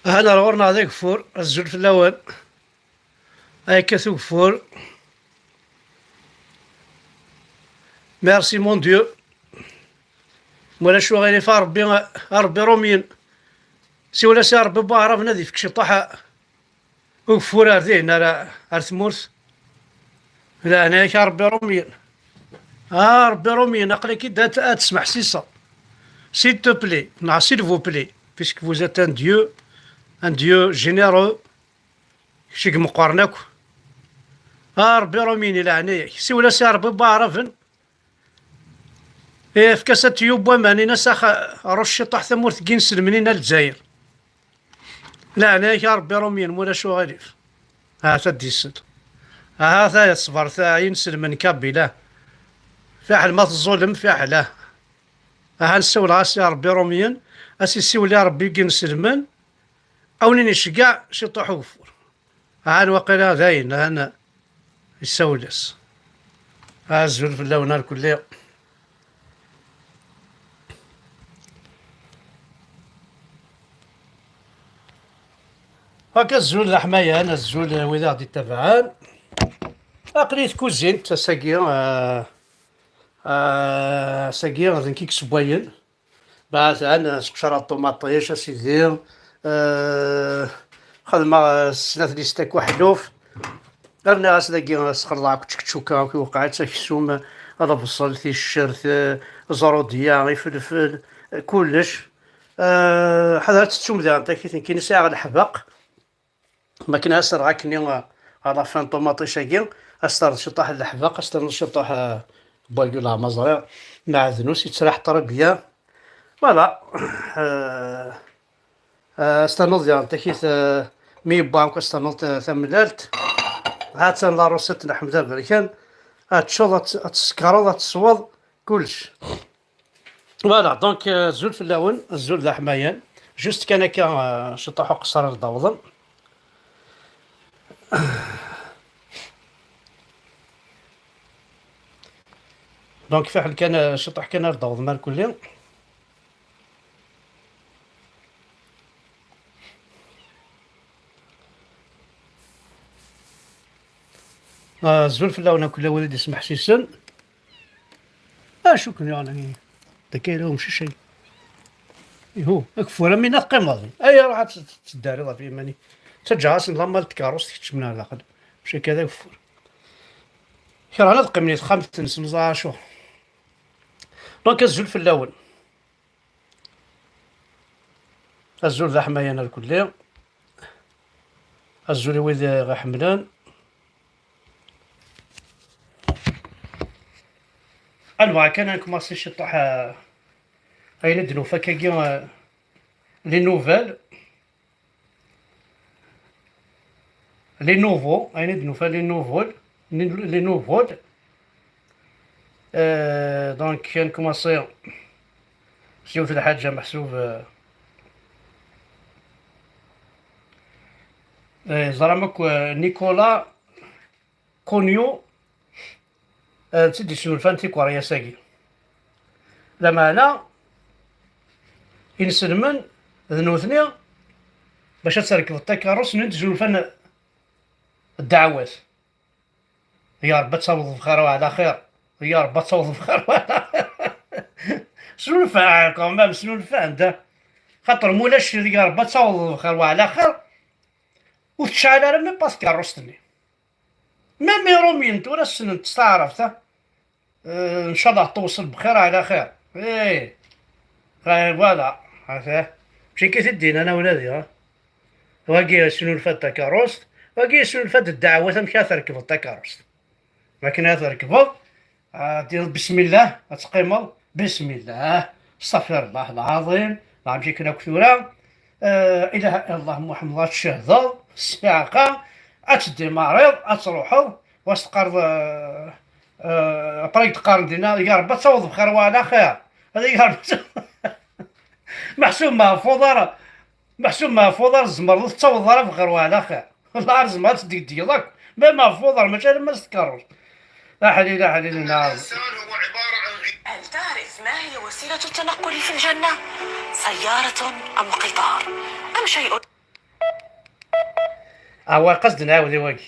هذا الغرنا هذاك فور الزول في الأول. هاي كثوك فور. ميرسي مون ديو. ولا شو غير فا ربي روميين. سي ولا سي ربي با عرفنا ذي فيك شطاحة. وكفور هذه هنا ثمورث. لا أنا يا ربي روميين. ربي روميين أقلي كي تسمح سيسا. S'il te plaît, non, s'il vous plaît, puisque vous êtes un Dieu généreux, شيك مقارنك. ربي روميني لعنيك سي ولا سي ربي بعرفن. في كاسة يوبا مانينا ساخ رش طاح ثمورث كينس منين الجزائر. لا انا يا ربي رومين مولا شو غريف. تدي السد. ثا يصبر ثا ينسل من كابيلا. فاحل ما تظلم فاحله. نسول غاسي ربي روميين. اسي ولا ربي كينسلمن. او نيني شقع شي طاحو كفور. الوقيلا ذاين انا يسولس. الزول في اللون الكلي. هاكا الزول الحماية أنا الزول وإذا غادي تبعان أقريت كوزين تساقيا ساقيا غادي كيك سبوين بعد أنا سقشرة الطوماطيش أسيدي خدمة سنة ليستاك وحلوف أنا أسلاقي سخرلاك تشكتشوكا كي وقعت كسوم هذا بصل في الشرث زرودية فلفل كلش حضرت تسوم ذا أنت كي ساعة الحبق ما كنا أسر غاكني على فان طوماطيشاكي أستر شطاح الحبق أستر شطاح باكولا مزرعة مع ذنوس يتسرح طربية فوالا استنوض يعني تكيث مي بانك استنوض ثملالت هاتن لا روسيت نحمد بركان هاتشوض تسكروض تصوض كلش فوالا دونك الزول في اللون الزول ذا حمايان جوست كان هكا شطاح قصر الضوضن دونك فاحل كان شطح كان الضوض مال كلي الزول في اللون كله ولد يسمح سيسن شكرا يعني دكاين لهم شي شيء هو اكفور من القمه اي راح تداري في ماني تجاس لما الكاروس تكتشمنا على الاقل ماشي كذا كفور رانا تقمني خمس نسمزا شو دونك الزول في اللون الزول ذا حمايانا الكلي الزول ويد غا حملان الوا كان كوماسي شطح هاي ندنو فكاكي لي نوفال لي نوفو هاي ندنو فلي نوفول لي نوفول دونك كان كوماسي شوف الحاجة محسوب زرامك نيكولا كونيو تسدي شنو الفانتي كوريا ساقي لما أنا إنسلمن ذنوثني باش تركب التكارس ننتجو الفن الدعوات يا رب تصوض بخير وعلى خير يا رب تصوض بخير وعلى خير شنو الفاعل كمان شنو الفاعل ده خاطر مولاش يا رب تصوض بخير وعلى خير وتشعل على من باسكو كاروستني ما ميرومين ولا السنة تستعرف ان شاء الله توصل بخير على خير ايه فوالا عرفت ماشي كي تدين انا ولادي واقي شنو الفات تكاروست واقي شنو الفات الدعوات مشى تركب التكاروست ما كنا تركبوا دير بسم الله تقيموا بسم الله استغفر الله العظيم ما نمشي كنا كثوره اله الا الله محمد تشهد الساقه اتدي مريض اتروحوا واستقر طريق تقارن دينا يا رب تصوض بخير وعلى خير هذا يا رب محسوب محفوظة الزمر تصوض راه بخير وعلى خير والله الزمر تدي ديالك ما محفوظة ماشي ما تذكرش لا حليل لا حليل نعم. هل تعرف ما هي وسيلة التنقل في الجنة؟ سيارة أم قطار أم شيء هو قصد نعاودي واقي،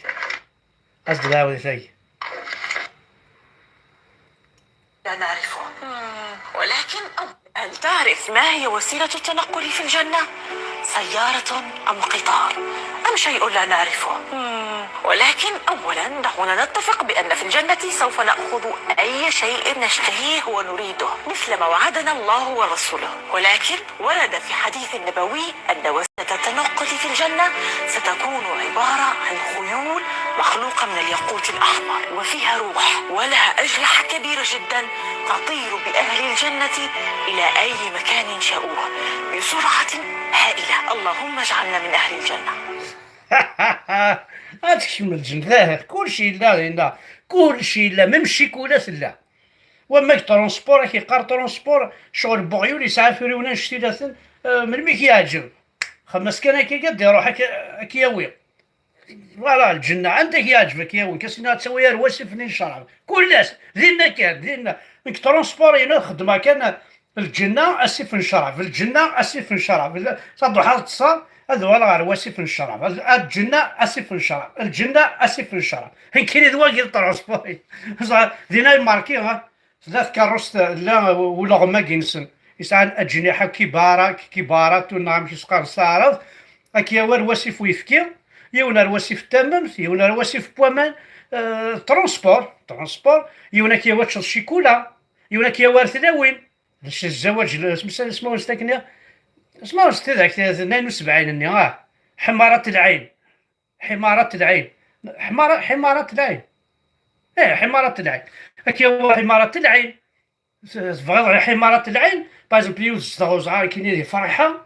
قصد نعاودي ثاني. لا نعرفه، ولكن هل تعرف ما هي وسيلة التنقل في الجنة؟ سيارة أم قطار أم شيء لا نعرفه؟ ولكن أولا دعونا نتفق بأن في الجنة سوف نأخذ أي شيء نشتهيه ونريده مثل ما وعدنا الله ورسوله، ولكن ورد في حديث نبوي أن وسيلة التنقل في الجنة ستكون عبارة عن خيول مخلوقة من الياقوت الأحمر وفيها روح ولها أجنحة كبيرة جدا تطير بأهل الجنة إلى أي مكان شاءوه بسرعة هائلة. اللهم اجعلنا من أهل الجنة. هتكشم الجنة كلشي لا كلشي لا ميم الشيكولات لا. وما ترونسبور كيقار ترونسبور شغل بوغيول يسعى في ريونا شتيلاتن من مي كيعجب خمس كان كي قد يروح كياوي فوالا الجنة عندك يعجبك يا وين كاسينا تسوي رواسي فنين شرع كلاش دينا كان دينا ميك ترونسبور هنا خدمة كان الجنة اسيف نشرع في الجنة اسيف نشرع في صدو حال اتصال هذا ولا رواسي في الشرع الجنة اسيف نشرع الجنة اسيف نشرع هين كاين دواقي الترونسبور دينا ماركي ها ثلاث كاروس لا ولا غما كينسن يسعى أجنحة كبارة تنعم كيسقار سعرض أكيا رواسي ويفكي يونا رواسي في التمام يونا رواسي في بوامان ترونسبور يونا كيواتش الشيكولا يونا كيوار ثلاوين باش الزواج اسمه استكنا اسمه استذاك 72 ني حمارة العين حمارة العين حمارة العين حمارة العين أكيا حمارة العين تبغي حمارة العين باز بيوز صغار كاينين فرحة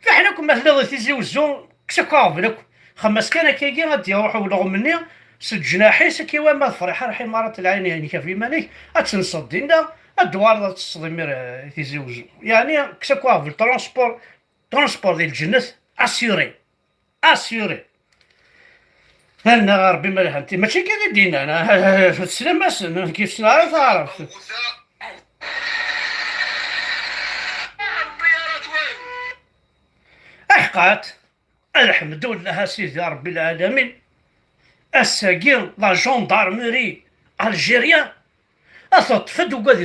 فحنا كنا مثلا تيزيوزو كسكاف لك خمس كان كيجي غادي يروحوا لغم مني سجناحي سكيوا ما فرحة حمارة العين يعني كافي مالك اتنصدينا الدوار تصدمير تيزيوزو يعني كسكاف ترونسبور ديال الجنة اسيوري انا ربي ما لهمتي ماشي كي دينا انا السلام كيف تعرف أحقات الحمد لله سيدي ربي العالمين الساقين لا جوندارمري الجيريا أثطفد وقادي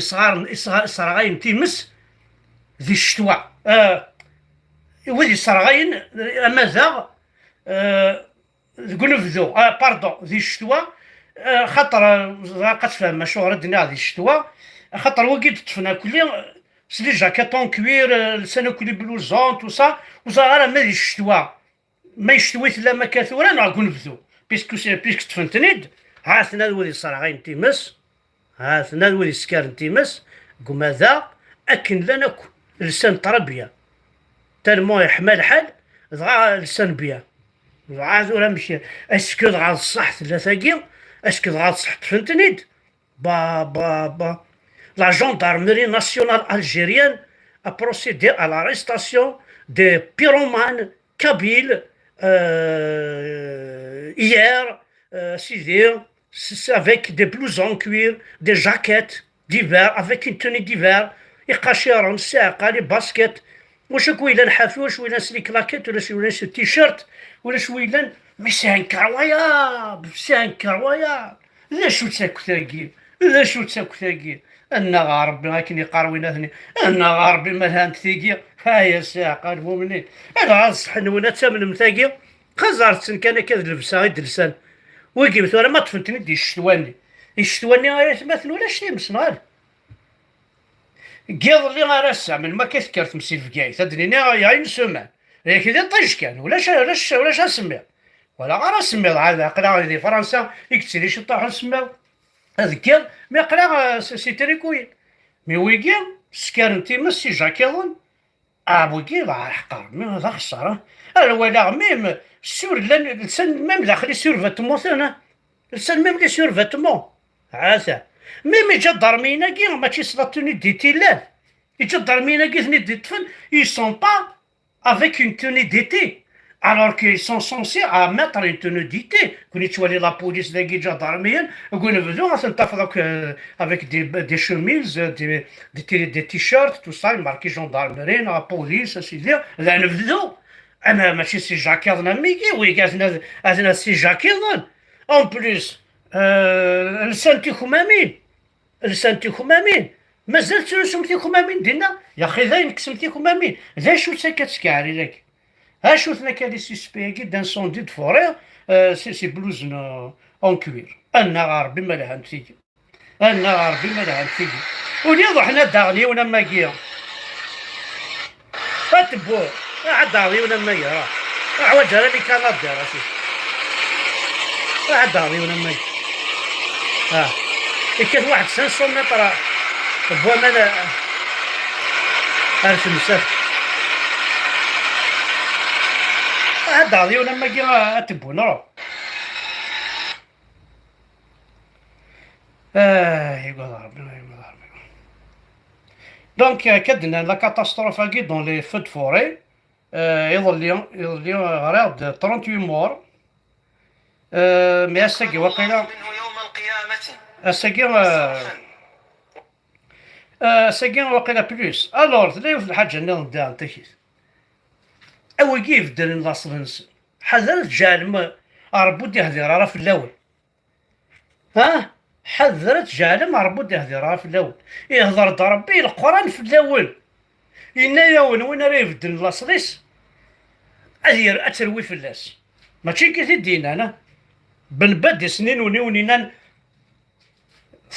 صغاين تيمس ذي الشتوى وذي صغاين ماذا قنفذو باردون ذي الشتوى خاطر قتفهم شهر الدنيا ذي الشتوى خاطر وقيت طفنا كلي سلي جاكيطون كوير لسانو كلي بلوزون تو سا وزغارة ما الشتوى ما يشتويت لا ما كثورا نعقو نبذو بيسكو تفنتنيد هاثنا ذولي صراغين تيمس هاثنا ذولي سكارن تيمس ماذا أكن لنا لسان تربية تالمو يحمى الحال ضغا لسان بيا عاد ولا مشي اسكو ضغا الصح ثلاثة اسكو ضغا الصح تفنتنيد با La gendarmerie nationale algérienne a procédé à l'arrestation des pyromanes kabyles hier, avec des blousons en cuir, des jaquettes d'hiver, avec une tenue d'hiver, يقاشيرون ساقة لي باسكت واش كويلان حافي واش ويلان سلي كلاكيت ولا ويلان سي تيشيرت ولا ويلان مي سي ان كروايا لا شو تساكو ثاقي أنا ربي غاكني قاروينا ثني أنا ربي مالها ثيقي هايا ساقة المؤمنين أنا غاصح نونا تامن مثاقي خزارت سن كان كذا لبسا غير دلسان وقيمت ولا ما طفنتني دي الشتواني غير مثل ولا شتي مسنال قيض اللي غارسا من ما كيذكرت مسي فكاي تدنيني غاين سمان لكن دي طيش كان ولا سمي ولا غير سمي عاد قلا غادي فرنسا يكتسلي شي طاح سمي هذاك مي قلا سي تريكوين مي ويكي سكارن تيمس سي جاكيضون ويكي لا حقار مي هذا خساره انا ولا ميم سور لسان ميم داخلي سور فاتمون انا لسان ميم لي سور فاتمون عاسا ميم جا دارمينا كي ماشي سلاتوني ديتي لا يجا دارمينا كي ثني ديتفن ils sont pas avec une tenue d'été alors qu'ils sont censés à mettre une tenue d'été. Quand tu vois la police des gendarmes, avec des chemises, des t-shirts, tout ça, marqué gendarmerie, la police, c'est-à-dire, là, انا ماشي سي جاك يظن ميكي وي قالنا سي جاك يظن اون بليس لسانتكم امين لسانتكم امين مازال ترسمتكم امين دينا يا اخي ذاين كسمتكم امين ذا شو سكتسكاري لك ها شوفنا كان سيسبيكي دانسوندي دو فورير سي بلوز اون كوير انا غاربي ما لها نتيجي انا غاربي ما لها نتيجي ولي حنا داغني ونا ماكيا تبو عاد داغني ونا ماكيا عواج راني كندا راسي عاد داغني ونا ماكيا كان واحد 500 متر بوا ما عرفت المسافه عاد داغني ونا ماكيا تبو نروح يقول ربي دونك كدنا لا كاتاستروف كي دون لي فو دو فوري يظل غير 38 مور مي اساكي واقيلا يوم القيامة اساكي واقيلا بلوس الور تلاقي في الحاجه ندا تكيس او كيف درن لاصلنس حذرت جالم ربودي هذه راه في الاول حذرت جالم ربودي هذه راه في الاول يهضر ربي القران في الاول إنا يوم وين راه يبدل لاصليس أدير أتروي في اللاس ماشي كي تدينا أنا بنبد سنين ونينان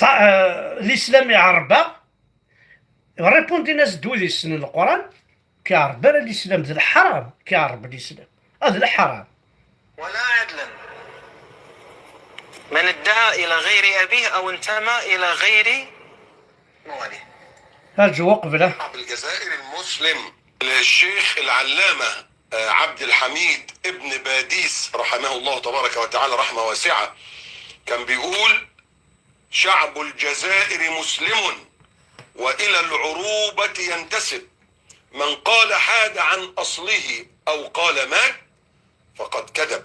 الإسلام يعربا ريبوندي ناس دولي السنين القرآن كيعرب الإسلام ذا الحرام كيعرب الإسلام هذا الحرام ولا عدلا من ادعى إلى غير أبيه أو انتمى إلى غير مواليه. هرجو قبله الجزائري المسلم الشيخ العلامة عبد الحميد ابن باديس رحمه الله تبارك وتعالى رحمة واسعة كان بيقول: شعب الجزائر مسلم وإلى العروبة ينتسب، من قال حاد عن أصله أو قال مات فقد كذب.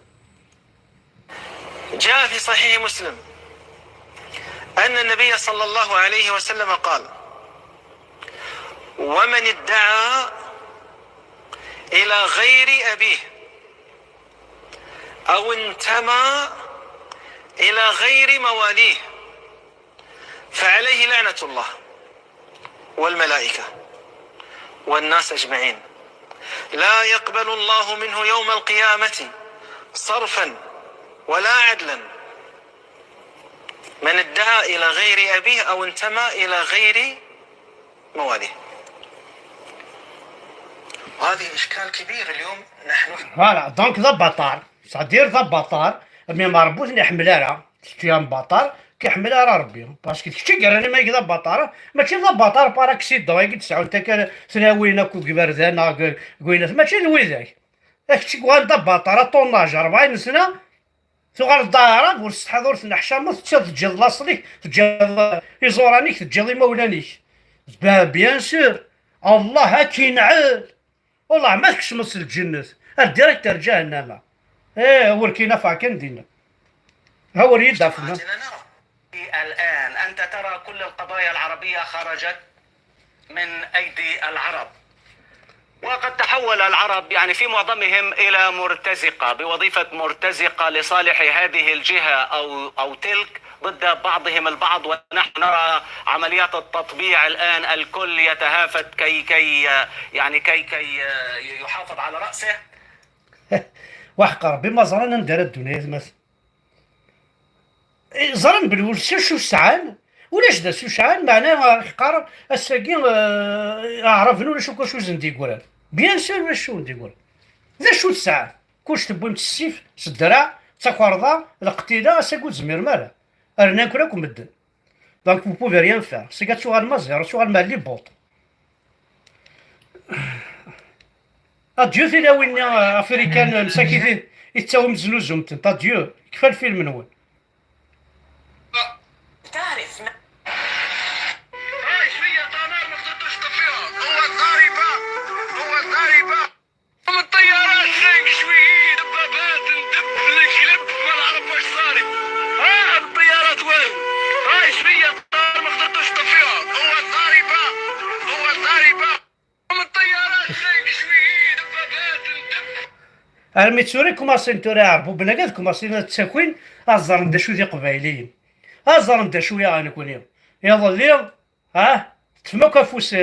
جاء في صحيح مسلم أن النبي صلى الله عليه وسلم قال: ومن ادعى إلى غير أبيه أو انتمى إلى غير مواليه فعليه لعنة الله والملائكة والناس أجمعين، لا يقبل الله منه يوم القيامة صرفا ولا عدلا، من ادعى إلى غير أبيه أو انتمى إلى غير مواليه. وهذه إشكال كبير اليوم نحن. فوالا دونك ذا بطار صدير ذا بطار مي مربوط نحملها راه تيام بطار كيحملها راه ربي باسكو كي قراني ما يقدر بطار ماشي ذا بطار باراكسيدون يقد تسعو انت كان ثناوينا كو كبردانا قوينا ماشي الوذاك اكشي كوان ذا بطار طوناج 40 سنه ثغر الدار ورستحضر تنحشام تجي لاصليك تجي يزورانيك تجي مولانيك بيان سور الله هاكي نعال والله ما تكشمس الجنة الديريكتور جهنم وركينا فاكن دينا هو ريد دافنا. الآن أنت ترى كل القضايا العربية خرجت من أيدي العرب، وقد تحول العرب يعني في معظمهم إلى مرتزقة بوظيفة مرتزقة لصالح هذه الجهة أو تلك ضد بعضهم البعض، ونحن نرى عمليات التطبيع الآن الكل يتهافت كي يحافظ على رأسه. وحقر بما زرنا ندير الدنيا مثلا زرن بالول شو سعان ولاش دا شو سعان معناها حقار الساقين عرفنا ولا شو زندي يقول بيان سور واش شو ندي يقول ذا شو سعان كوش تبوي السيف الدراع تاكورضا القتيله ساقول زمير مالا ارنا كراكم مدن دونك vous pouvez rien faire سي قات شغال مزير شغال مع لي بوط اديو ثلاوين افريكان مساكين يتساوم زلوزهم تنت اديو كفى الفيلم نول تعرف ايش فيا طنار ما قدرتش تطفيها هو الضاربة هم الطيارات شيك شويين دبابات ندب الكلب ما نعرف واش صاري الطيارات وين ايش فيا طنار ما قدرتش تطفيها هو الضاربة هم الطيارات شيك شويين دبابات ندب الميتسوري كوماسين توري عربو بنادم كوماسين التكوين الزرن دا شو دي قبايليين الزرن دا شويه غنكون يظل تفما كافوس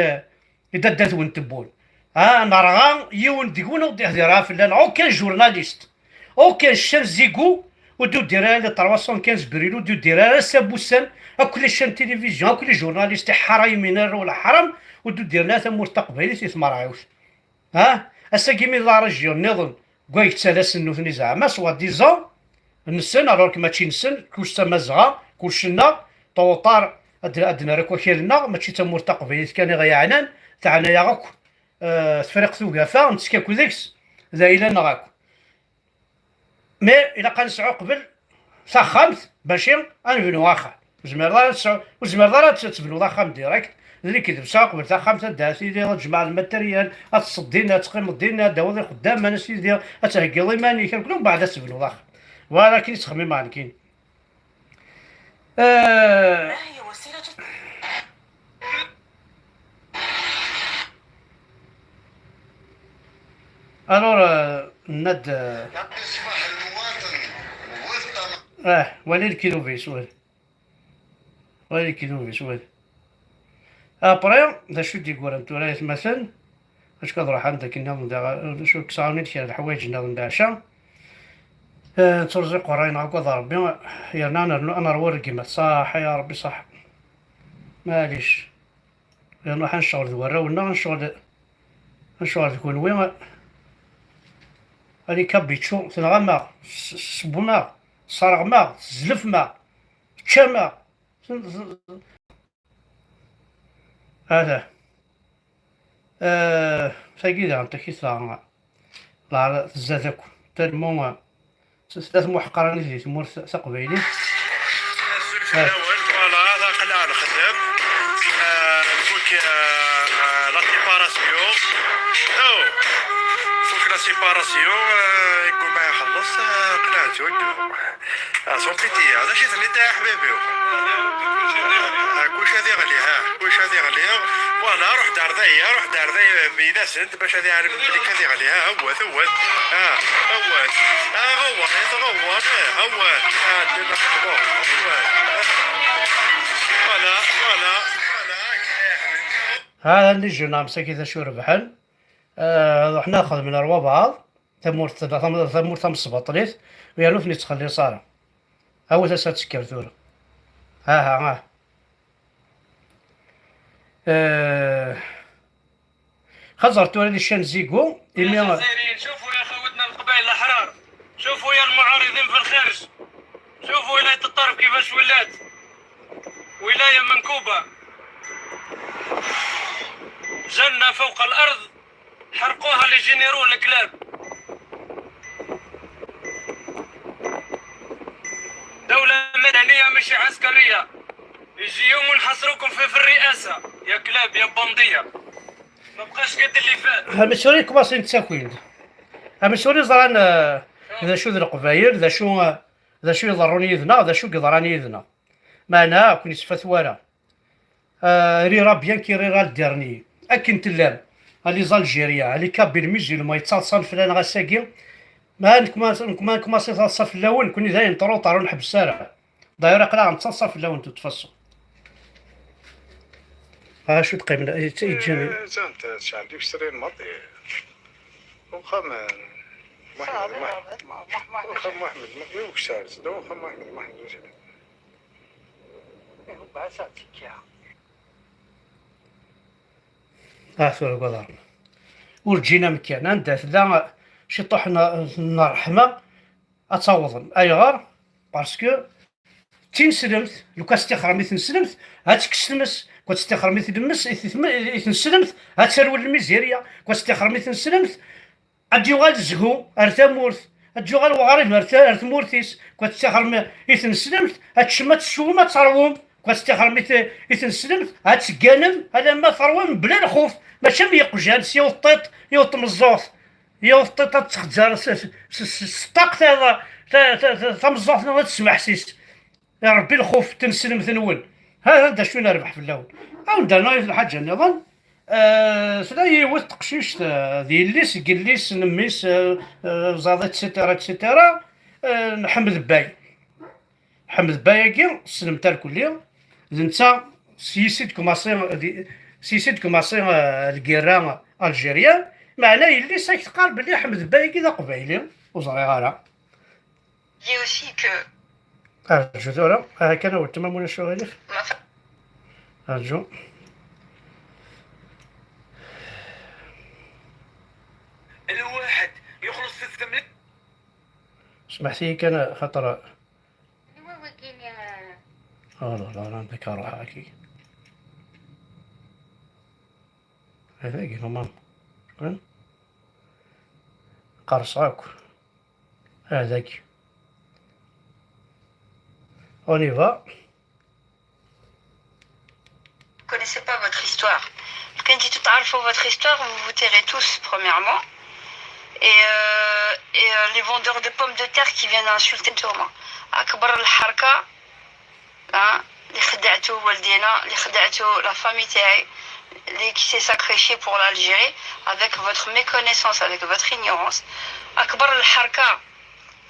يددات وين تبون نرغا يون ديكون ودي هديرها فلان او كان جورناليست او كان شان زيكو ودو ديرها لي 315 بريلو دو ديرها سابوسان كل شان تلفزيون كل جورناليست حرام يمينر ولا حرام ودو ديرنا ثم تقبيلي تيثمر عاوش اسا كيمي لا ريجيون نظن كوايك تسالس نوثني زعما سوا ديزون نسن الوغ ماشي نسن كلش تمازغا كلشنا طوطار ادنا رك وكيلنا ماشي تمور تقبيلي كان غيعنان تاعنا يا غاك تفرق ثوقافا نتسكاكو ديكس ذا الى نغاك مي الا قنسعو قبل سخمت باش نبنو واخا وزمر تبنو ضخم ديريكت اللي كيدير قبل سخمت دا سيدي تجمع الماتريال تصدينا تقيم الدين داوضي قدام انا سيدي تهكي ضيماني كلهم بعد تبنو ضخم ولكن تخمي ما كاين ما هي وسيلة الور ند يصبح المواطن وسط ولي الكيلو في سؤال ولي الكيلو في سؤال ابري دا شو ديكور انتو رايت مثلا اش كنروح عندك النظام دا شو كساوني كاين الحوايج النظام دا عشا ترزق وراين عقد ربي يا انا رورقي ما صح يا ربي صح معليش نروح نشغل ذوالرا ولا نشغل تكون وين هادي كابيتشو تنغما سبوما صرغما زلفما تشاما هذا ساكيدا انت كيسا لا تزادك تلمو ثلاث محقرين زي تمور تقبيلي فوالا هذا قلع الخدام فوك لا سيباراسيون فوك لا سيباراسيون يقول ما يخلص قلعتو صوتيتي هذا شي ثني تاع حبيبي كلشي هذي غليها كلشي هذي غليها فوالا روح دار ذي بيناسنت باش هذي عارف بليك هذي غليها هو غوت هذا اللي جينا مسكي ذا شو ربحن راح ناخذ من أروا بعض ثمور ثم سبطليت ويالوفني تخلي صارة أول تسات سكر ثورة ها خزرت ولدي الشان زيكو الجزائريين شوفوا يا خوتنا القبائل الأحرار، شوفوا يا المعارضين في الخارج، شوفوا ولاية الطرف كيفاش ولات ولاية منكوبة، جنة فوق الأرض حرقوها لجنرال الكلاب. دولة مدنية مش عسكرية، يجي يوم ونحصروكم في الرئاسة يا كلاب يا بندية. ما بقاش قد اللي فات. المسؤولين كوماسين التكوين المسؤولين زران ذا شو ذا القبايل ذا شو يضروني يذنا ذا شو يضراني يذنا معنا كون يسفث ورا ريرا بيان كي ريرا الديرني اكن تلام اللي زالجيريا اللي كابيل ميزيل ما يتصل فلان غاساكي ما كوماسي تصف في اللون كوني داين طارو نحب السارع دايره قلا غنتصل في اللون تتفصل شو تقيم يتجاني انت شعندي بشري الماضي وخا محمد ما يوكسارس دو خا محمد ثور قدر ورجينا مكان عندها لا شي طحنا الرحمه اتصوضن اي غار باسكو تنسلمت لو كاستخرم تنسلمت هاتكسلمس كتستخرم تدمس تنسلمت هاتسرول الميزيريا كتستخرم تنسلمت اديوغال زهو ارثمورث اديوغال وغارب ارثمورثيس كتستخرم تنسلمت هاتشمات الشومه تروم كتستخرم تنسلمت هاتسكانم هذا ما ثروم بلا الخوف ماشي بيقجال سيو الطيط يو طمزوط يو الطيط تخزر ستاق هذا تمزوط ما تسمع حسيس يا ربي الخوف تنسلم ثنول هذا شنو نربح في اللون او درنا الحاجه نظن سلا يوث تقشيش ديال ليس قليس نميس زادت سيتيرا سيتيرا حمد باي حمد باي كي سلمت الكليه انت سيسيد كوماسي الكيران الجيريان معناه يلي ساك تقال بلي حمد باي كي قبايلي وزري غارة Dit aussi que جوتورا كان هو تمام ولا شو غادي ma femme ارجو الواحد يخلص في الثمن. سمحتي كان خطر لا لا عندك روح كي هذاك هما شكون قرصاك هذاك on y va. vous connaissez pas votre histoire. Quand tu تعرفوا votre histoire, vous vous tairez tous premièrement. Et les vendeurs de pommes de terre qui viennent insulter نتوما. أكبر الحركة اللي خدعتو والدينا اللي خدعتو la famille تاعي اللي qui s'est sacrifié pour l'Algérie avec votre méconnaissance, avec votre ignorance. أكبر الحركة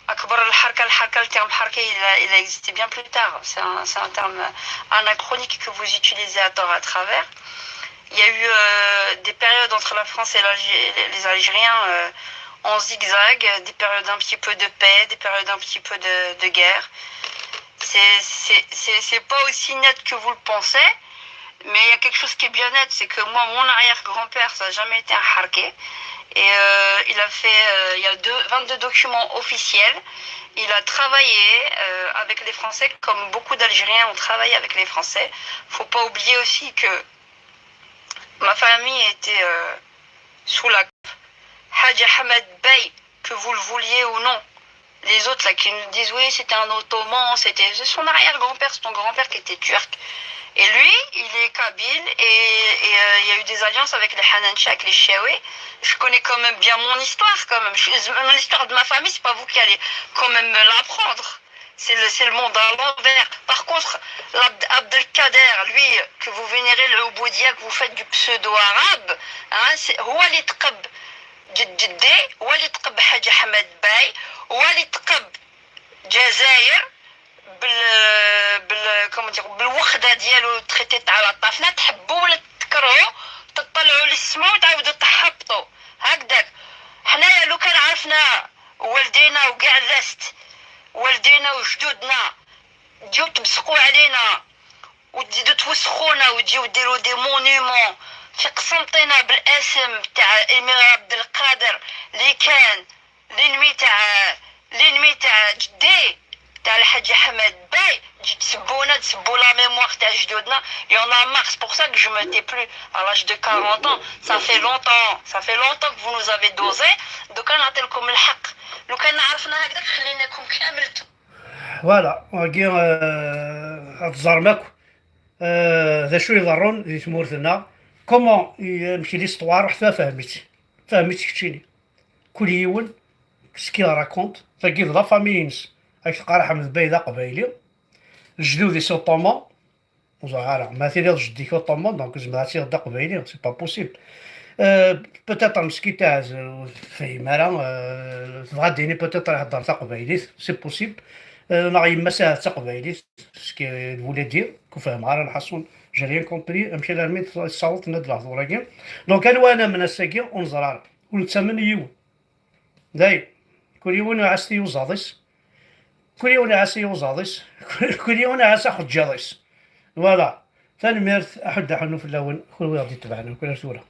le terme harka il a existé bien plus tard. C'est un terme anachronique que vous utilisez à tort à travers. Il y a eu des périodes entre la France et les Algériens en zigzag, des périodes un petit peu de paix, des périodes un petit peu de guerre. C'est pas aussi net que vous le pensez, mais il y a quelque chose qui est bien net, c'est que moi, mon arrière-grand-père, ça n'a jamais été un harké. Et il a fait, il y a 22 documents officiels. Il a travaillé avec les Français, comme beaucoup d'Algériens ont travaillé avec les Français. Faut pas oublier aussi que ma famille était sous la Hadj Ahmed Bey, que vous le vouliez ou non. Les autres là qui nous disent oui c'était un ottoman, c'était son arrière-grand-père, c'est ton grand-père qui était turc. Et lui, il est kabyle et il y a eu des alliances avec les Hanancha, avec les Chiaouis. Je connais quand même bien mon histoire quand même. L'histoire de ma famille, c'est pas vous qui allez quand même me l'apprendre. C'est le monde à l'envers. Par contre, Abdelkader, lui, que vous vénérez, le Oboudia, que vous faites du pseudo-arabe, c'est Walid Qab Djeddi, Walid Qab Hadj Ahmed Bey, Walid Qab Jazair, بالوخده ديالو تريتي تاع الطفله تحبوا ولا تكرهوا تطلعوا للسما وتعاودوا تحبطوا هكذاك. حنايا لو كان عرفنا والدينا وكاع لاست والدينا وجدودنا تجيو تبصقوا علينا وتزيدوا توسخونا وتجيو ديروا دي مونيمون في قسنطينه بالاسم تاع الامير عبد القادر اللي كان لينمي تاع جدي تاع الحاج احمد باي تجي تسبوا لا ميموار تاع جدودنا. Il y en a marre, c'est pour ça que je me tais plus à l'âge de 40 ans. Ça fait longtemps que vous nous avez dosé. دوكا نعطيلكم الحق. لو كان عرفنا هكذاك خليناكم كامل. فوالا كي تزرمك ذا شو يضرون في تمورتنا كومون يمشي ليستوار حتى فهمت كتشيني كل يوم سكي راكونت تلقيت لا فامينس هاك تلقى حمد باي ذا قبايلي جدودي سي اوطومان وزغارة مثلا جدي كي اوطومان دونك زعما ذا قبايلي سي با بوسيبل بوتيتر مسكين تاع فاهم راه تبغى ديني بوتيتر يهضر تاع قبايلي سي بوسيبل انا يما ساعه تاع قبايلي سكي الولاد ديال كون فاهم راه نحصون جي ريان كومبري نمشي للميت صوت ند الهضره كاع دونك انا من الساكي ونزرار ونتمن يوم داي كل يوم عاستي وزاديس كل يوم عاسي وزاديس كل يوم عاس اخذ جاديس فوالا ثاني ميرت احد حنو في اللون كل واحد يتبعنا كل سوره